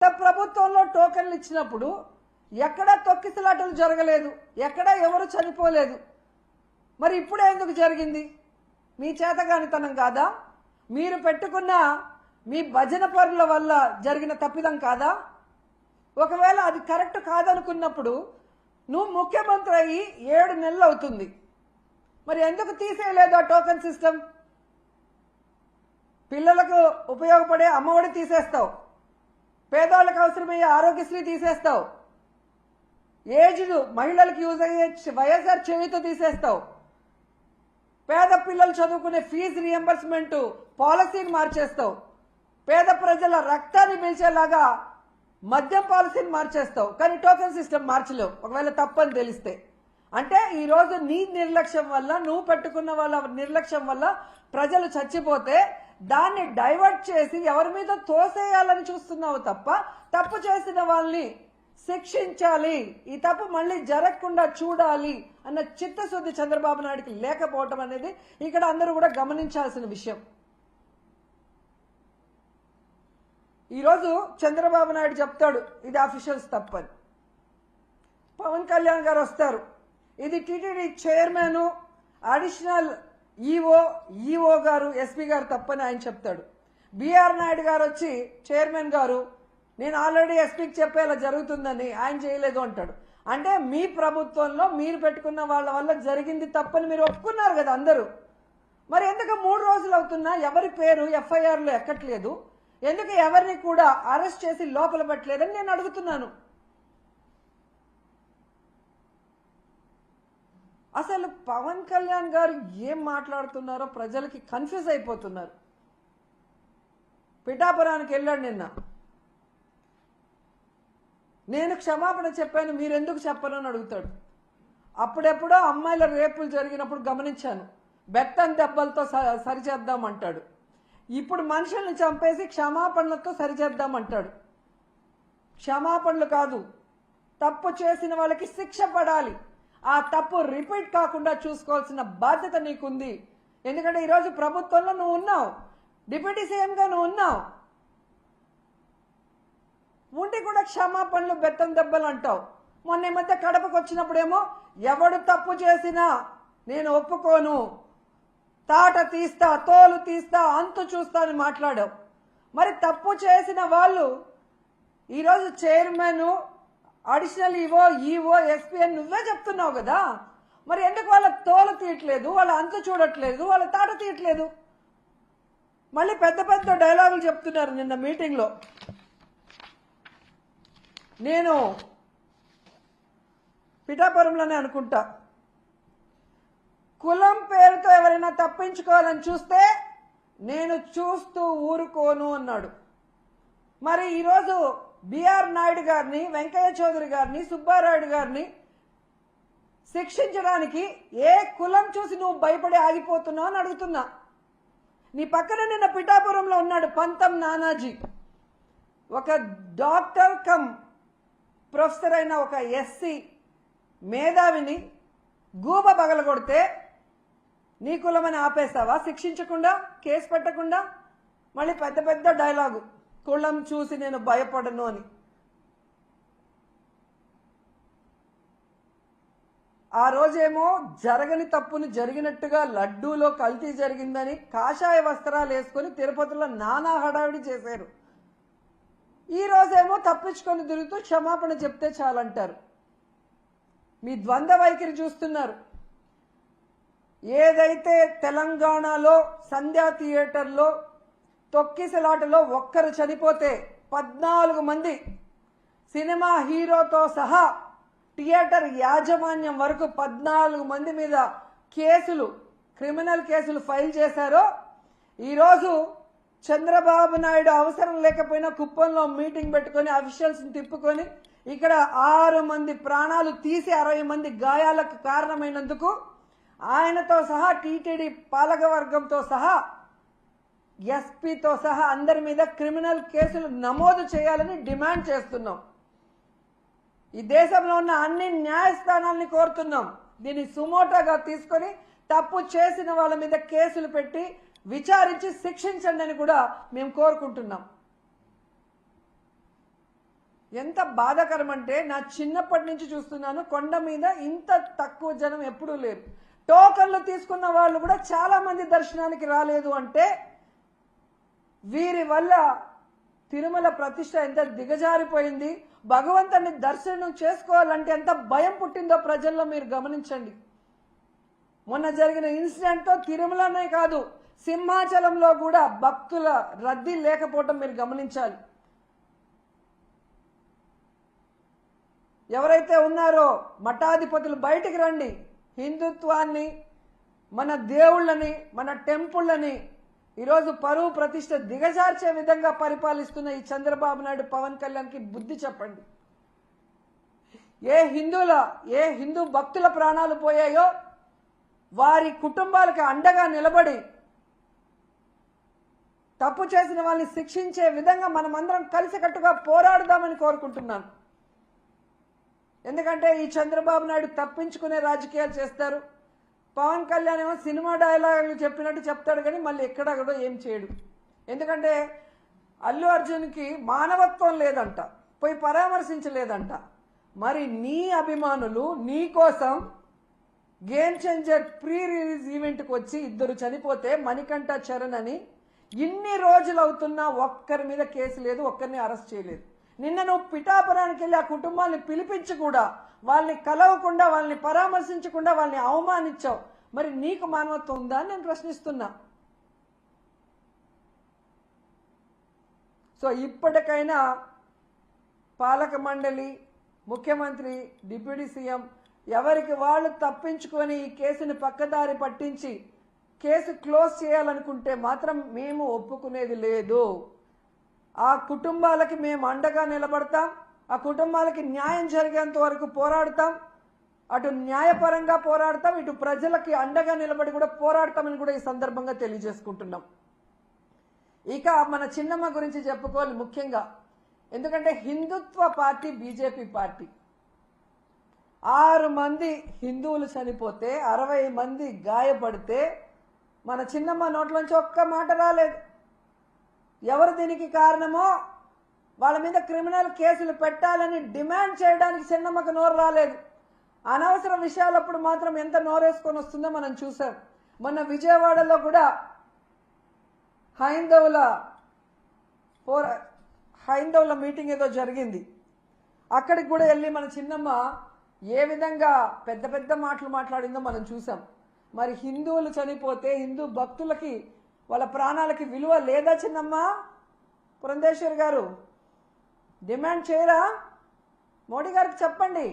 ప్రభుత్వంలో టోకెన్లు ఇచ్చినప్పుడు ఎక్కడా తొక్కిసలాటలు జరగలేదు, ఎక్కడా ఎవరు చనిపోలేదు. మరి ఇప్పుడు ఎందుకు జరిగింది? మీ చేతగానితనం కాదా? మీరు పెట్టుకున్న మీ భజన పరుల వల్ల జరిగిన తప్పిదం కాదా? ఒకవేళ అది కరెక్ట్ కాదనుకున్నప్పుడు నువ్వు ముఖ్యమంత్రి అయ్యి 7 నెలలు అవుతుంది, మరి ఎందుకు తీసేయలేదు ఆ టోకెన్ సిస్టమ్? పిల్లలకు ఉపయోగపడే అమ్మఒడి తీసేస్తావు, పేదవాళ్ళకి అవసరమయ్యే ఆరోగ్యశ్రీ తీసేస్తావు, ఏజ్డ్ మహిళలకు యూజ్ అయ్యే వైఎస్ఆర్ చేయూత తీసేస్తావు, పేద పిల్లలు చదువుకునే ఫీజు రియంబర్స్మెంట్ పాలసీని మార్చేస్తావు, పేద ప్రజల రక్తాన్ని పీల్చేలాగా మద్యం పాలసీని మార్చేస్తావు, కానీ టోకెన్ సిస్టమ్ మార్చలేవు ఒకవేళ తప్పని తెలిస్తే. అంటే ఈరోజు నీ నిర్లక్ష్యం వల్ల, నువ్వు పెట్టుకున్న వాళ్ళ నిర్లక్ష్యం వల్ల ప్రజలు చచ్చిపోతే దాన్ని డైవర్ట్ చేసి ఎవరి మీద తోసేయాలని చూస్తున్నావు తప్ప తప్పు చేసిన వాళ్ళని శిక్షించాలి, ఈ తప్పు మళ్ళీ జరగకుండా చూడాలి అన్న చిత్తశుద్ధి చంద్రబాబు నాయుడికి లేకపోవటం అనేది ఇక్కడ అందరూ కూడా గమనించాల్సిన విషయం. ఈరోజు చంద్రబాబు నాయుడు చెప్తాడు ఇది అఫీషియల్స్ తప్పని, పవన్ కళ్యాణ్ గారు వస్తారు ఇది టీటీడీ చైర్మన్ అడిషనల్ ఈఓ గారు ఎస్పీ గారు తప్పని ఆయన చెప్తాడు. బిఆర్ నాయుడు గారు వచ్చి చైర్మన్ గారు నేను ఆల్రెడీ ఎస్పీకి చెప్పేలా జరుగుతుందని ఆయన చేయలేదు అంటాడు. అంటే మీ ప్రభుత్వంలో మీరు పెట్టుకున్న వాళ్ళ వల్ల జరిగింది తప్పని మీరు ఒప్పుకున్నారు కదా అందరూ. మరి ఎందుకు 3 రోజులు అవుతున్నా ఎవరి పేరు ఎఫ్ఐఆర్లో ఎక్కట్లేదు, ఎందుకు ఎవరిని కూడా అరెస్ట్ చేసి లోపల పెట్టలేదని నేను అడుగుతున్నాను. అసలు పవన్ కళ్యాణ్ గారు ఏం మాట్లాడుతున్నారో ప్రజలకి కన్ఫ్యూజ్ అయిపోతున్నారు. పిఠాపురానికి వెళ్ళాడు నిన్న, నేను క్షమాపణ చెప్పాను మీరెందుకు చెప్పను అని అడుగుతాడు. అప్పుడెప్పుడో అమ్మాయిల రేపులు జరిగినప్పుడు గమనించాను, బెత్తం దెబ్బలతో సరిచేద్దామంటాడు. ఇప్పుడు మనుషుల్ని చంపేసి క్షమాపణలతో సరిచేద్దామంటాడు. క్షమాపణలు కాదు, తప్పు చేసిన వాళ్ళకి శిక్ష పడాలి, ఆ తప్పు రిపీట్ కాకుండా చూసుకోవాల్సిన బాధ్యత నీకుంది. ఎందుకంటే ఈరోజు ప్రభుత్వంలో నువ్వు ఉన్నావు, డిప్యూటీ సీఎంగా నువ్వు ఉన్నావు, ఉండి కూడా క్షమాపణలు బెత్తం దెబ్బలు అంటావు. మొన్న ఈ మధ్య కడపకు వచ్చినప్పుడేమో ఎవడు తప్పు చేసినా నేను ఒప్పుకోను, తాట తీస్తా, తోలు తీస్తా, అంతు చూస్తా అని మాట్లాడావు. మరి తప్పు చేసిన వాళ్ళు ఈరోజు చైర్మన్ అడిషనల్ ఈఓ ఎస్పీ అని నువ్వే చెప్తున్నావు కదా, మరి ఎందుకు వాళ్ళ తోలు తీయట్లేదు, వాళ్ళ అంతు చూడట్లేదు, వాళ్ళ తాట తీయట్లేదు? మళ్ళీ పెద్ద పెద్ద డైలాగులు చెప్తున్నారు. నిన్న మీటింగ్లో నేను పిఠాపురంలోనే అనుకుంటా, కులం పేరుతో ఎవరైనా తప్పించుకోవాలని చూస్తే నేను చూస్తూ ఊరుకోను అన్నాడు. మరి ఈరోజు బిఆర్ నాయుడు గారిని, వెంకయ్య చౌదరి గారిని, సుబ్బారాయుడు గారిని శిక్షించడానికి ఏ కులం చూసి నువ్వు భయపడి ఆగిపోతున్నావు అని అడుగుతున్నా. నీ పక్కన నిన్న పిఠాపురంలో ఉన్నాడు పంతం నానాజీ, ఒక డాక్టర్ కమ్ ప్రొఫెసర్ అయిన ఒక ఎస్సీ మేధావిని గూబ పగలగొడితే నీ కులమని ఆపేస్తావా శిక్షించకుండా, కేసు పెట్టకుండా? మళ్ళీ పెద్ద పెద్ద డైలాగు, కులం చూసి నేను భయపడను అని. ఆ రోజేమో జరగని తప్పును జరిగినట్టుగా లడ్డూలో కల్తీ జరిగిందని కాషాయ వస్త్రాలు వేసుకొని తిరుపతిలో నానా హడావిడి చేశారు. ఈ రోజేమో తప్పించుకొని తిరుగుతూ క్షమాపణ చెప్తే చాలంటారు. మీ ద్వంద్వ వైఖరి చూస్తున్నారు. ఏదైతే తెలంగాణలో సంధ్యా థియేటర్లో తొక్కిసలాటలో ఒక్కరు చనిపోతే 14 మంది సినిమా హీరోతో సహా థియేటర్ యాజమాన్యం వరకు 14 మంది మీద కేసులు, క్రిమినల్ కేసులు ఫైల్ చేశారో, ఈరోజు చంద్రబాబు నాయుడు అవసరం లేకపోయినా కుప్పంలో మీటింగ్ పెట్టుకొని అఫీషియల్స్ని తిప్పుకొని ఇక్కడ 6 మంది ప్రాణాలు తీసి 60 మంది గాయాలకు కారణమైనందుకు ఆయనతో సహా టీటీడీ పాలకవర్గంతో సహా ఎస్పీతో సహా అందరి మీద క్రిమినల్ కేసులు నమోదు చేయాలని డిమాండ్ చేస్తున్నాం. ఈ దేశంలో ఉన్న అన్ని న్యాయస్థానాలని కోరుతున్నాం, దీన్ని సుమోటోగా తీసుకొని తప్పు చేసిన వాళ్ళ మీద కేసులు పెట్టి విచారించి శిక్షించండి అని కూడా మేము కోరుకుంటున్నాం. ఎంత బాధాకరం అంటే నా చిన్నప్పటి నుంచి చూస్తున్నాను, కొండ మీద ఇంత తక్కువ జనం ఎప్పుడూ లేరు. టోకన్లు తీసుకున్న వాళ్ళు కూడా చాలా మంది దర్శనానికి రాలేదు అంటే వీరి వల్ల తిరుమల ప్రతిష్ట ఎంత దిగజారిపోయింది, భగవంతుని దర్శనం చేసుకోవాలంటే ఎంత భయం పుట్టిందో ప్రజల్లో మీరు గమనించండి. మొన్న జరిగిన ఇన్సిడెంట్తో తిరుమలనే కాదు, సింహాచలంలో కూడా భక్తుల రద్దీ లేకపోవటం మీరు గమనించాలి. ఎవరైతే ఉన్నారో మఠాధిపతులు బయటికి రండి. హిందుత్వాన్ని, మన దేవుళ్ళని, మన టెంపుళ్ళని ఈరోజు పరువు ప్రతిష్ట దిగజార్చే విధంగా పరిపాలిస్తున్న ఈ చంద్రబాబు నాయుడు, పవన్ కళ్యాణ్కి బుద్ధి చెప్పండి. ఏ హిందూ భక్తుల ప్రాణాలు పోయాయో వారి కుటుంబాలకు అండగా నిలబడి తప్పు చేసిన వాళ్ళని శిక్షించే విధంగా మనమందరం కలిసికట్టుగా పోరాడదామని కోరుకుంటున్నాను. ఎందుకంటే ఈ చంద్రబాబు నాయుడు తప్పించుకునే రాజకీయాలు చేస్తారు. పవన్ కళ్యాణ్ ఏమో సినిమా డైలాగులు చెప్పినట్టు చెప్తాడు కానీ మళ్ళీ ఎక్కడా కూడా ఏం చేయడు. ఎందుకంటే అల్లు అర్జున్కి మానవత్వం లేదంట, పోయి పరామర్శించలేదంట. మరి నీ అభిమానులు నీ కోసం గేమ్ చేంజర్ ప్రీ రిలీజ్ ఈవెంట్కి వచ్చి ఇద్దరు చనిపోతే మణికంఠ చరణ్ అని ఇన్ని రోజులు అవుతున్నా ఒక్కరి మీద కేసు లేదు, ఒక్కరిని అరెస్ట్ చేయలేదు. నిన్న నువ్వు పిఠాపురానికి వెళ్ళి ఆ కుటుంబాన్ని పిలిపించి కూడా వాళ్ళని కలవకుండా, వాళ్ళని పరామర్శించకుండా వాళ్ళని అవమానించావు. మరి నీకు మానవత్వం ఉందా అని నేను ప్రశ్నిస్తున్నా. సో ఇప్పటికైనా పాలక మండలి, ముఖ్యమంత్రి, డిప్యూటీ సీఎం ఎవరికి వాళ్ళు తప్పించుకొని ఈ కేసుని పక్కదారి పట్టించి కేసు క్లోజ్ చేయాలనుకుంటే మాత్రం మేము ఒప్పుకునేది లేదు. ఆ కుటుంబాలకి మేము అండగా నిలబడతాం. ఆ కుటుంబాలకి న్యాయం జరిగేంత వరకు పోరాడతాం. అటు న్యాయపరంగా పోరాడతాం, ఇటు ప్రజలకి అండగా నిలబడి కూడా పోరాడతామని కూడా ఈ సందర్భంగా తెలియజేసుకుంటున్నాం. ఇక మన చిన్నమ్మ గురించి చెప్పుకోవాలి ముఖ్యంగా. ఎందుకంటే హిందుత్వ పార్టీ బీజేపీ పార్టీ. 6 మంది హిందువులు చనిపోతే 60 మంది గాయపడితే మన చిన్నమ్మ నోట్లోంచి ఒక్క మాట రాలేదు. ఎవరు దీనికి కారణమో వాళ్ళ మీద క్రిమినల్ కేసులు పెట్టాలని డిమాండ్ చేయడానికి చిన్నమ్మకు నోరు రాలేదు. అనవసర విషయాలప్పుడు మాత్రం ఎంత నోరేసుకొని వస్తుందో మనం చూసాం. మొన్న విజయవాడలో కూడా హైందవుల మీటింగ్ ఏదో జరిగింది. అక్కడికి కూడా వెళ్ళి మన చిన్నమ్మ ఏ విధంగా పెద్ద పెద్ద మాటలు మాట్లాడిందో మనం చూసాం. మరి హిందువులు చనిపోతే హిందూ భక్తులకి వాళ్ళ ప్రాణాలకి విలువ లేదా చిన్నమ్మ? పురంధేశ్వరి గారు డిమాండ్ చేయరా? మోడీ గారికి చెప్పండి.